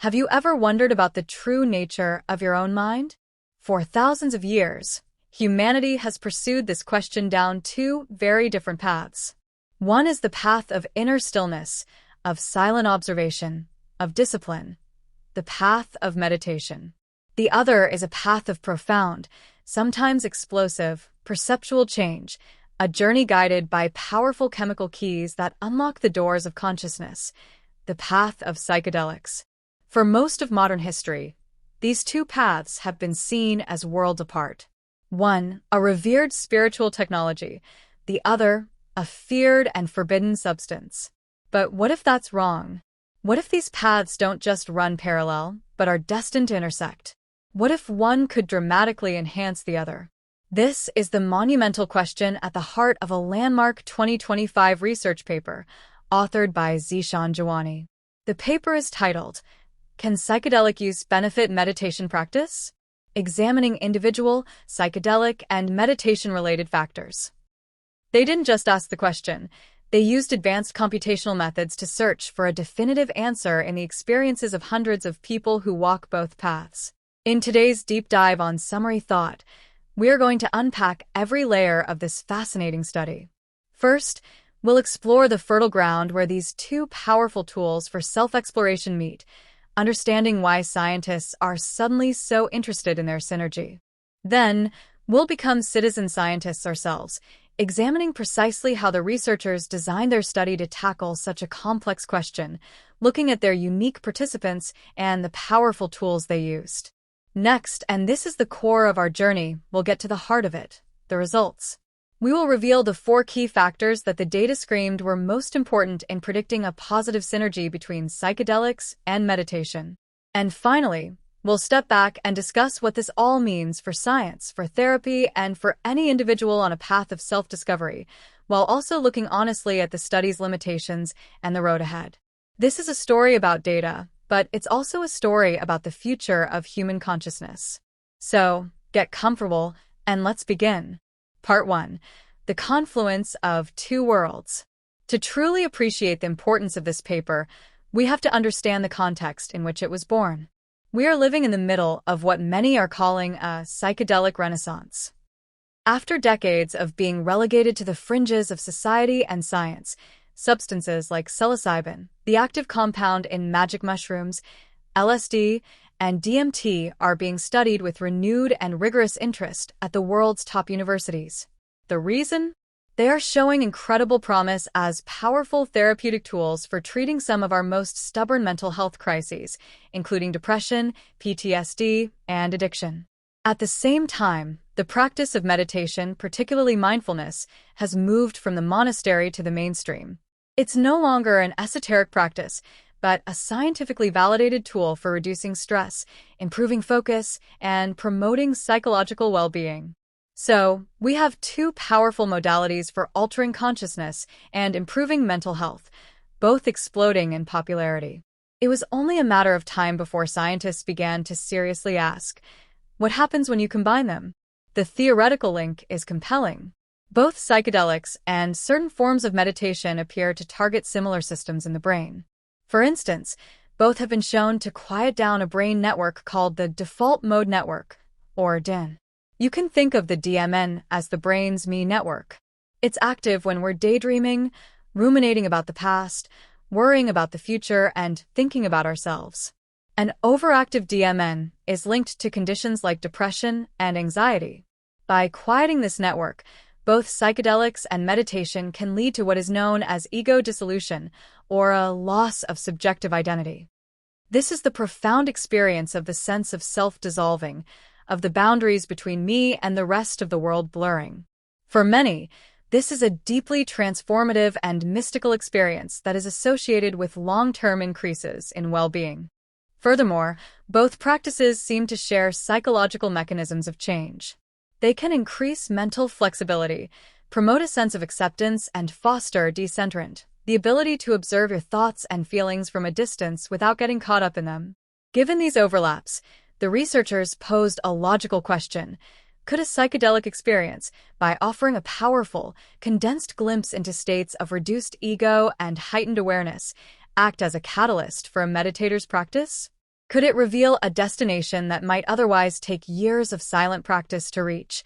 Have you ever wondered about the true nature of your own mind? For thousands of years, humanity has pursued this question down two very different paths. One is the path of inner stillness, of silent observation, of discipline, the path of meditation. The other is a path of profound, sometimes explosive, perceptual change, a journey guided by powerful chemical keys that unlock the doors of consciousness, the path of psychedelics. For most of modern history, these two paths have been seen as worlds apart. One, a revered spiritual technology, the other, a feared and forbidden substance. But what if that's wrong? What if these paths don't just run parallel, but are destined to intersect? What if one could dramatically enhance the other? This is the monumental question at the heart of a landmark 2025 research paper, authored by Zishan Jawani. The paper is titled, "Can Psychedelic Use Benefit Meditation Practice?" Examining individual, psychedelic, and meditation-related factors. They didn't just ask the question. They used advanced computational methods to search for a definitive answer in the experiences of hundreds of people who walk both paths. In today's deep dive on Summary Thought, we're going to unpack every layer of this fascinating study. First, we'll explore the fertile ground where these two powerful tools for self-exploration meet, understanding why scientists are suddenly so interested in their synergy. Then, we'll become citizen scientists ourselves, examining precisely how the researchers designed their study to tackle such a complex question, looking at their unique participants and the powerful tools they used. Next, and this is the core of our journey, we'll get to the heart of it, the results. We will reveal the 4 key factors that the data screamed were most important in predicting a positive synergy between psychedelics and meditation. And finally, we'll step back and discuss what this all means for science, for therapy, and for any individual on a path of self-discovery, while also looking honestly at the study's limitations and the road ahead. This is a story about data, but it's also a story about the future of human consciousness. So, get comfortable, and let's begin. Part 1. The confluence of two worlds. To truly appreciate the importance of this paper, we have to understand the context in which it was born. We are living in the middle of what many are calling a psychedelic renaissance. After decades of being relegated to the fringes of society and science, substances like psilocybin, the active compound in magic mushrooms, LSD, and DMT are being studied with renewed and rigorous interest at the world's top universities. The reason? They are showing incredible promise as powerful therapeutic tools for treating some of our most stubborn mental health crises, including depression, PTSD, and addiction. At the same time, the practice of meditation, particularly mindfulness, has moved from the monastery to the mainstream. It's no longer an esoteric practice, but a scientifically validated tool for reducing stress, improving focus, and promoting psychological well-being. So, we have two powerful modalities for altering consciousness and improving mental health, both exploding in popularity. It was only a matter of time before scientists began to seriously ask, what happens when you combine them? The theoretical link is compelling. Both psychedelics and certain forms of meditation appear to target similar systems in the brain. For instance, both have been shown to quiet down a brain network called the default mode network, or DIN. You can think of the DMN as the brain's me network. It's active when we're daydreaming, ruminating about the past, worrying about the future, and thinking about ourselves. An overactive DMN is linked to conditions like depression and anxiety. By quieting this network, both psychedelics and meditation can lead to what is known as ego dissolution, or a loss of subjective identity. This is the profound experience of the sense of self dissolving, of the boundaries between me and the rest of the world blurring. For many, this is a deeply transformative and mystical experience that is associated with long-term increases in well-being. Furthermore, both practices seem to share psychological mechanisms of change. They can increase mental flexibility, promote a sense of acceptance, and foster decentrament, the ability to observe your thoughts and feelings from a distance without getting caught up in them. Given these overlaps, the researchers posed a logical question. Could a psychedelic experience, by offering a powerful, condensed glimpse into states of reduced ego and heightened awareness, act as a catalyst for a meditator's practice? Could it reveal a destination that might otherwise take years of silent practice to reach,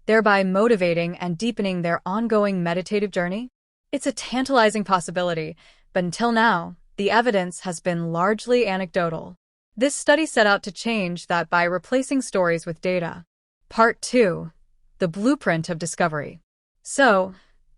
thereby motivating and deepening their ongoing meditative journey? It's a tantalizing possibility, but until now, the evidence has been largely anecdotal. This study set out to change that by replacing stories with data. Part 2. The Blueprint of Discovery. So,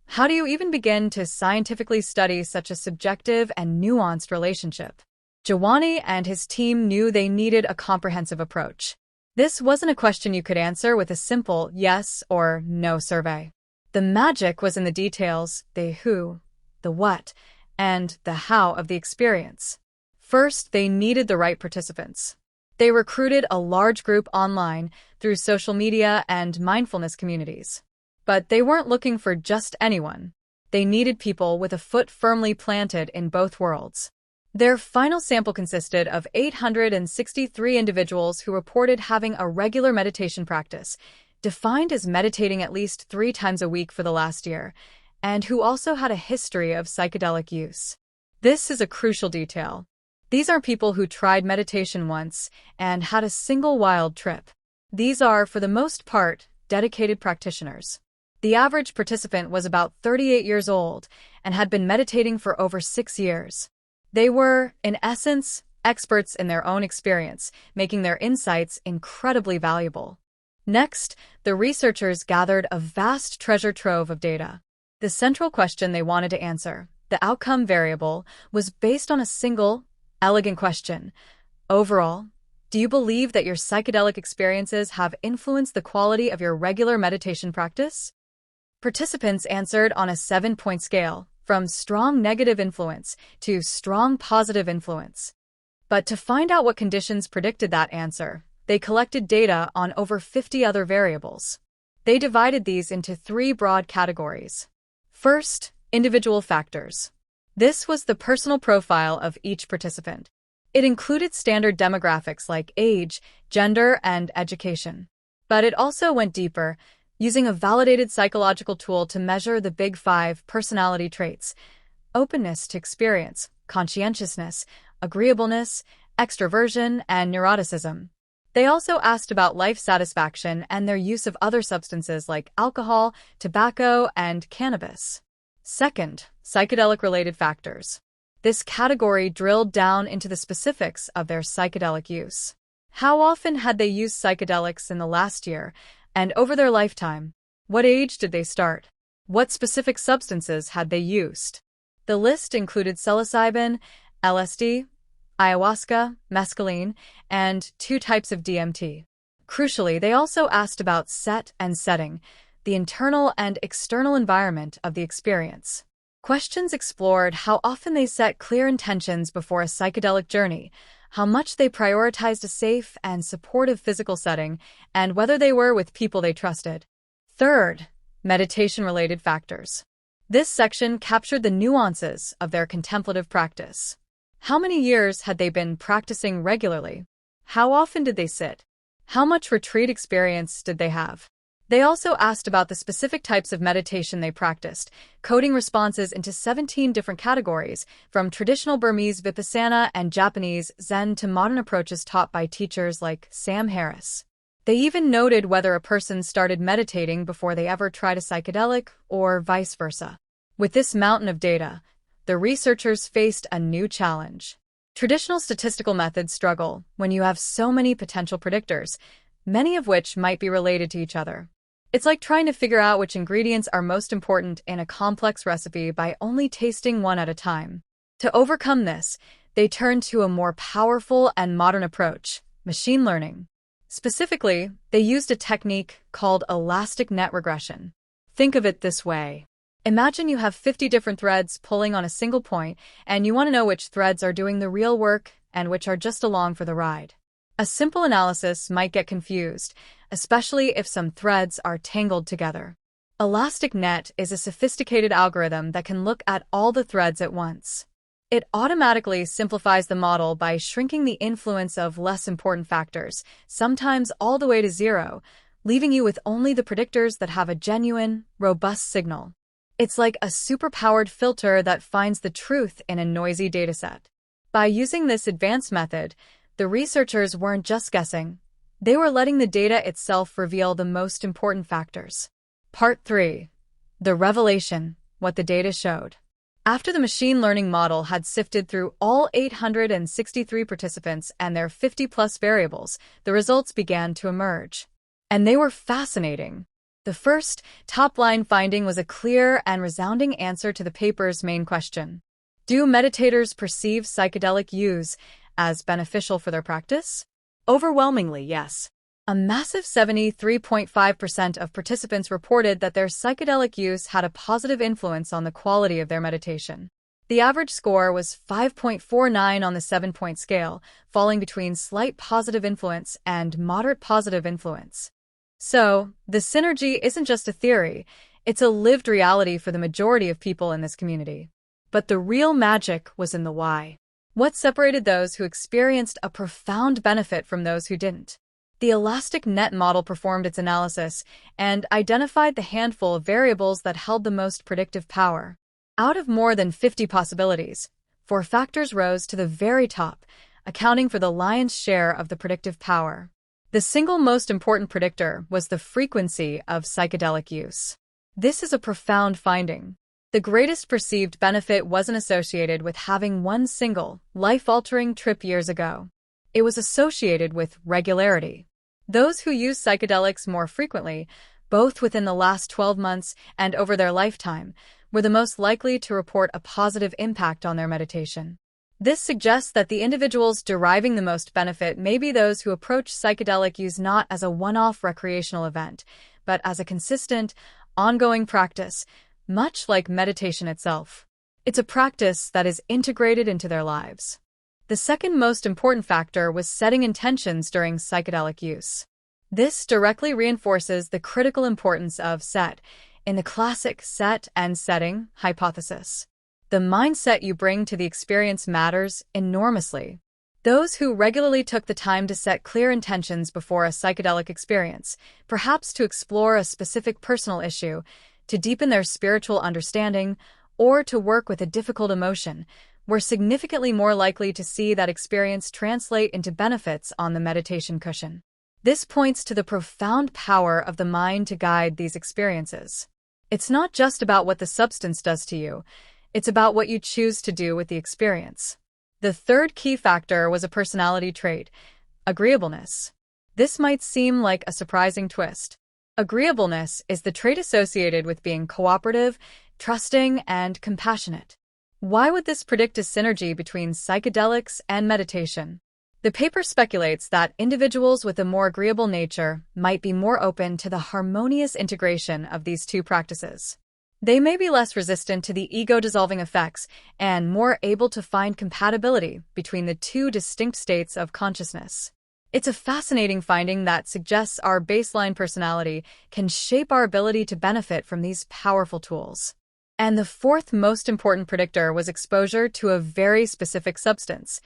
how do you even begin to scientifically study such a subjective and nuanced relationship? Jawani and his team knew they needed a comprehensive approach. This wasn't a question you could answer with a simple yes or no survey. The magic was in the details, the who, the what, and the how of the experience. First, they needed the right participants. They recruited a large group online through social media and mindfulness communities. But they weren't looking for just anyone. They needed people with a foot firmly planted in both worlds. Their final sample consisted of 863 individuals who reported having a regular meditation practice, defined as meditating at least 3 times a week for the last year, and who also had a history of psychedelic use. This is a crucial detail. These are people who tried meditation once and had a single wild trip. These are, for the most part, dedicated practitioners. The average participant was about 38 years old and had been meditating for over 6 years. They were, in essence, experts in their own experience, making their insights incredibly valuable. Next, the researchers gathered a vast treasure trove of data. The central question they wanted to answer, the outcome variable, was based on a single, elegant question. Overall, do you believe that your psychedelic experiences have influenced the quality of your regular meditation practice? Participants answered on a 7-point scale, from strong negative influence to strong positive influence. But to find out what conditions predicted that answer, they collected data on over 50 other variables. They divided these into 3 broad categories. First, individual factors. This was the personal profile of each participant. It included standard demographics like age, gender, and education. But it also went deeper, using a validated psychological tool to measure the Big 5 personality traits: openness to experience, conscientiousness, agreeableness, extroversion, and neuroticism. They also asked about life satisfaction and their use of other substances like alcohol, tobacco, and cannabis. Second, psychedelic-related factors. This category drilled down into the specifics of their psychedelic use. How often had they used psychedelics in the last year and over their lifetime? What age did they start? What specific substances had they used? The list included psilocybin, LSD, ayahuasca, mescaline, and 2 types of DMT. Crucially, they also asked about set and setting, the internal and external environment of the experience. Questions explored how often they set clear intentions before a psychedelic journey, how much they prioritized a safe and supportive physical setting, and whether they were with people they trusted. Third, meditation-related factors. This section captured the nuances of their contemplative practice. How many years had they been practicing regularly? How often did they sit? How much retreat experience did they have? They also asked about the specific types of meditation they practiced, coding responses into 17 different categories, from traditional Burmese Vipassana and Japanese Zen to modern approaches taught by teachers like Sam Harris. They even noted whether a person started meditating before they ever tried a psychedelic or vice versa. With this mountain of data, the researchers faced a new challenge. Traditional statistical methods struggle when you have so many potential predictors, many of which might be related to each other. It's like trying to figure out which ingredients are most important in a complex recipe by only tasting one at a time. To overcome this, they turned to a more powerful and modern approach: machine learning. Specifically, they used a technique called elastic net regression. Think of it this way. Imagine you have 50 different threads pulling on a single point, and you want to know which threads are doing the real work and which are just along for the ride. A simple analysis might get confused, especially if some threads are tangled together. Elastic net is a sophisticated algorithm that can look at all the threads at once. It automatically simplifies the model by shrinking the influence of less important factors, sometimes all the way to 0, leaving you with only the predictors that have a genuine, robust signal. It's like a superpowered filter that finds the truth in a noisy dataset. By using this advanced method, The researchers weren't just guessing. They were letting the data itself reveal the most important factors. Part 3. The revelation, what the data showed. After the machine learning model had sifted through all 863 participants and their 50-plus variables, the results began to emerge. And they were fascinating. The first, top-line finding was a clear and resounding answer to the paper's main question. Do meditators perceive psychedelic use as beneficial for their practice? Overwhelmingly, yes. A massive 73.5% of participants reported that their psychedelic use had a positive influence on the quality of their meditation. The average score was 5.49 on the 7-point scale, falling between slight positive influence and moderate positive influence. So, the synergy isn't just a theory, it's a lived reality for the majority of people in this community. But the real magic was in the why. What separated those who experienced a profound benefit from those who didn't? The elastic net model performed its analysis and identified the handful of variables that held the most predictive power. Out of more than 50 possibilities, 4 factors rose to the very top, accounting for the lion's share of the predictive power. The single most important predictor was the frequency of psychedelic use. This is a profound finding. The greatest perceived benefit wasn't associated with having one single, life-altering trip years ago. It was associated with regularity. Those who use psychedelics more frequently, both within the last 12 months and over their lifetime, were the most likely to report a positive impact on their meditation. This suggests that the individuals deriving the most benefit may be those who approach psychedelic use not as a one-off recreational event, but as a consistent, ongoing practice, much like meditation itself. It's a practice that is integrated into their lives. The second most important factor was setting intentions during psychedelic use. This directly reinforces the critical importance of set in the classic set and setting hypothesis. The mindset you bring to the experience matters enormously. Those who regularly took the time to set clear intentions before a psychedelic experience, perhaps to explore a specific personal issue, to deepen their spiritual understanding, or to work with a difficult emotion, were significantly more likely to see that experience translate into benefits on the meditation cushion. This points to the profound power of the mind to guide these experiences. It's not just about what the substance does to you, it's about what you choose to do with the experience. The third key factor was a personality trait, agreeableness. This might seem like a surprising twist. Agreeableness is the trait associated with being cooperative, trusting, and compassionate. Why would this predict a synergy between psychedelics and meditation? The paper speculates that individuals with a more agreeable nature might be more open to the harmonious integration of these two practices. They may be less resistant to the ego-dissolving effects and more able to find compatibility between the two distinct states of consciousness. It's a fascinating finding that suggests our baseline personality can shape our ability to benefit from these powerful tools. And the fourth most important predictor was exposure to a very specific substance,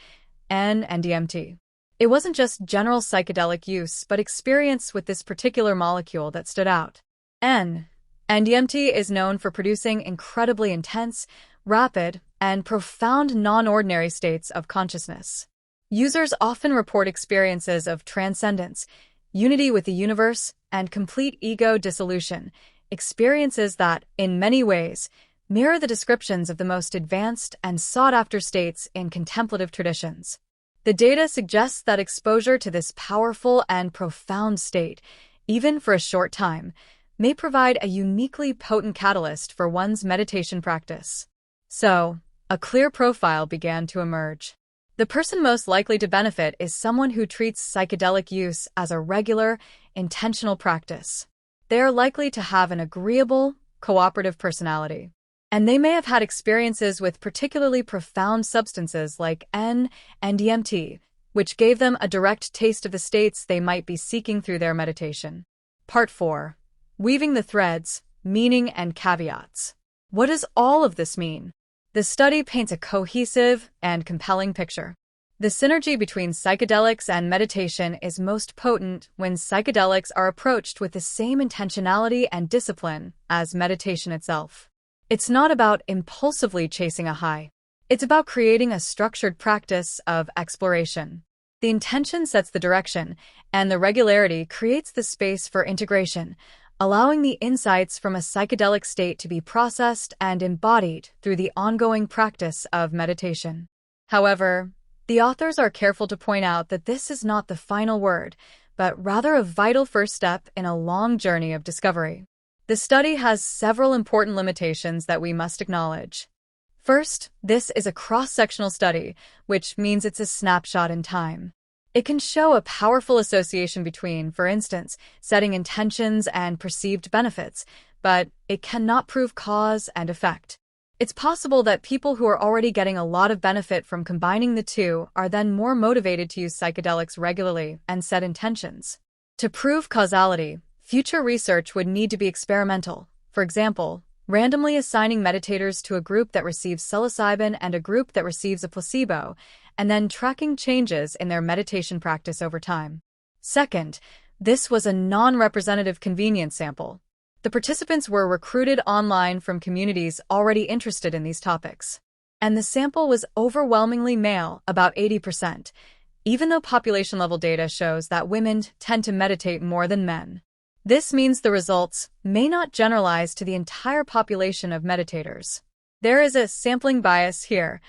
N-DMT. It wasn't just general psychedelic use, but experience with this particular molecule that stood out. N-DMT is known for producing incredibly intense, rapid, and profound non-ordinary states of consciousness. Users often report experiences of transcendence, unity with the universe, and complete ego dissolution, experiences that, in many ways, mirror the descriptions of the most advanced and sought-after states in contemplative traditions. The data suggests that exposure to this powerful and profound state, even for a short time, may provide a uniquely potent catalyst for one's meditation practice. So, a clear profile began to emerge. The person most likely to benefit is someone who treats psychedelic use as a regular, intentional practice. They are likely to have an agreeable, cooperative personality. And they may have had experiences with particularly profound substances like N-DMT, which gave them a direct taste of the states they might be seeking through their meditation. Part 4. Weaving the threads, meaning and caveats. What does all of this mean? The study paints a cohesive and compelling picture. The synergy between psychedelics and meditation is most potent when psychedelics are approached with the same intentionality and discipline as meditation itself. It's not about impulsively chasing a high. It's about creating a structured practice of exploration. The intention sets the direction, and the regularity creates the space for integration, allowing the insights from a psychedelic state to be processed and embodied through the ongoing practice of meditation. However, the authors are careful to point out that this is not the final word, but rather a vital first step in a long journey of discovery. The study has several important limitations that we must acknowledge. First, this is a cross-sectional study, which means it's a snapshot in time. It can show a powerful association between, for instance, setting intentions and perceived benefits, but it cannot prove cause and effect. It's possible that people who are already getting a lot of benefit from combining the two are then more motivated to use psychedelics regularly and set intentions. To prove causality, future research would need to be experimental. For example, randomly assigning meditators to a group that receives psilocybin and a group that receives a placebo, and then tracking changes in their meditation practice over time. Second, this was a non-representative convenience sample. The participants were recruited online from communities already interested in these topics. And the sample was overwhelmingly male, about 80%, even though population-level data shows that women tend to meditate more than men. This means the results may not generalize to the entire population of meditators. There is a sampling bias here.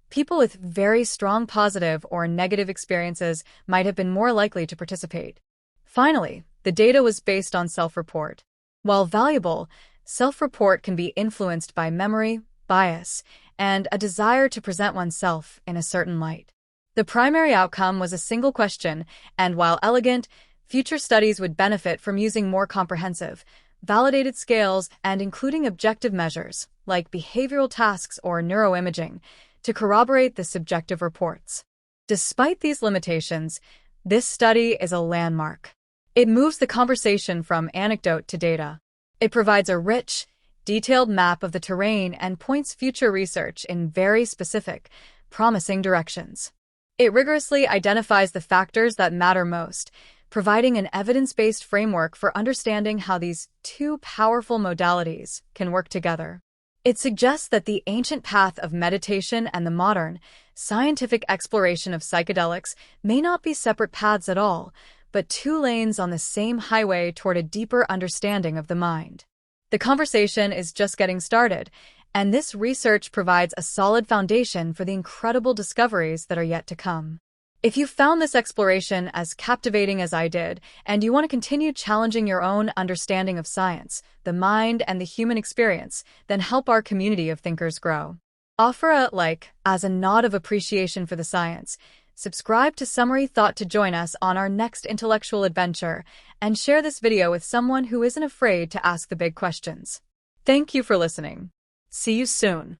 People with very strong positive or negative experiences might have been more likely to participate. Finally, the data was based on self-report. While valuable, self-report can be influenced by memory, bias, and a desire to present oneself in a certain light. The primary outcome was a single question, and while elegant, future studies would benefit from using more comprehensive, validated scales and including objective measures, like behavioral tasks or neuroimaging, to corroborate the subjective reports. Despite these limitations, this study is a landmark. It moves the conversation from anecdote to data. It provides a rich, detailed map of the terrain and points future research in very specific, promising directions. It rigorously identifies the factors that matter most, providing an evidence-based framework for understanding how these two powerful modalities can work together. It suggests that the ancient path of meditation and the modern, scientific exploration of psychedelics may not be separate paths at all, but two lanes on the same highway toward a deeper understanding of the mind. The conversation is just getting started, and this research provides a solid foundation for the incredible discoveries that are yet to come. If you found this exploration as captivating as I did, and you want to continue challenging your own understanding of science, the mind, and the human experience, then help our community of thinkers grow. Offer a like as a nod of appreciation for the science, subscribe to Summary Thought to join us on our next intellectual adventure, and share this video with someone who isn't afraid to ask the big questions. Thank you for listening. See you soon.